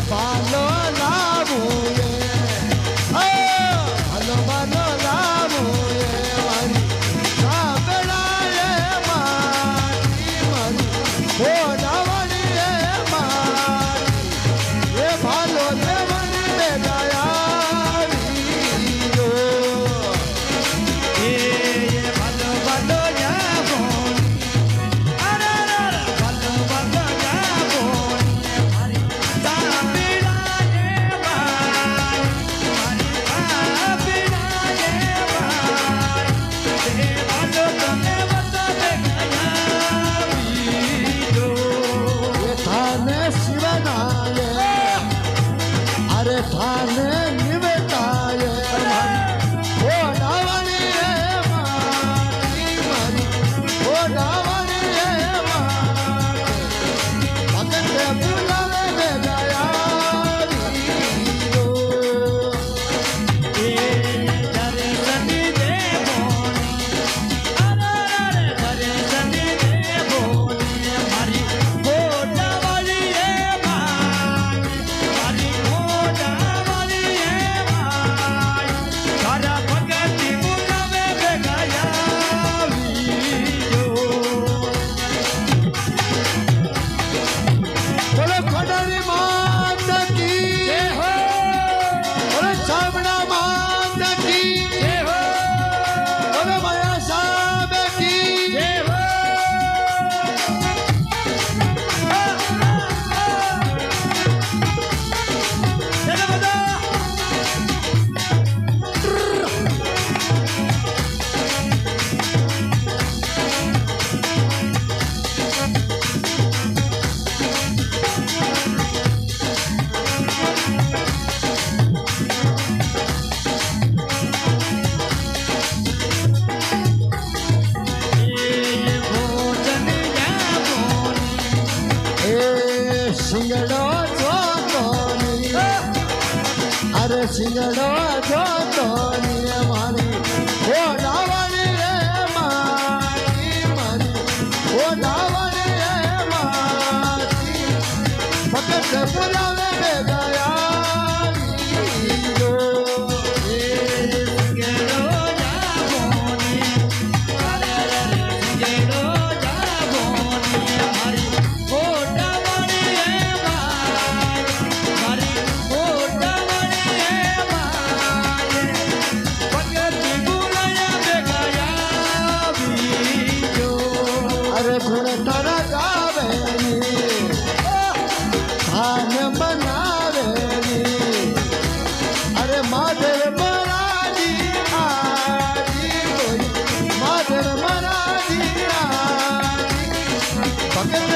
भालो लावूये भालो भालो लावूये मारी साबळाये मारी मारी बोलावणीये मारी हे भालो देवणी बेगायारी यो ये भालो भालो या बोनी अरे रे भालो भालो या बोनी मारी साबीड़ा ये मारी मारी साबीड़ा ये मारी ये भालो तने बता दे गया वीरो हे थाने शिवनाये अरे थाने निवेताये बोलावणीये मारी मारी बोलावणीये मारी भगत बुलावे बेगायारी यो ये धरे सनी दे बोनी अरे रे धरे सनी दे बोनी मारी गोटा वाली ये मारी गोटा वाली ये मारी सारा भगती बुलावे बेगाया वीरो बोले खंडारी मात की जय हो बोले छाबड़ा मात की जय हो बोले माया साहब की जय हो चलो बता ये भोजन या बोनी ए सिंगड़ो जोतोनी अरे सिंगड़ो जोतोनी मारी बोलावणी रे मारी मारी बोलावणी रे मारी भगत बुलावे बेगायारी यो गेलो जा बोनी अरे रे गेलो जा बोनी हरी ओटा वाली है मारी ओटा वाली है मारी भगती बुलाया बेगाया वीरो अरे गुण तारा गावेनी धान बनावेनी अरे माधर महाराजी आजी कोई माधर महाराजी आजी भगत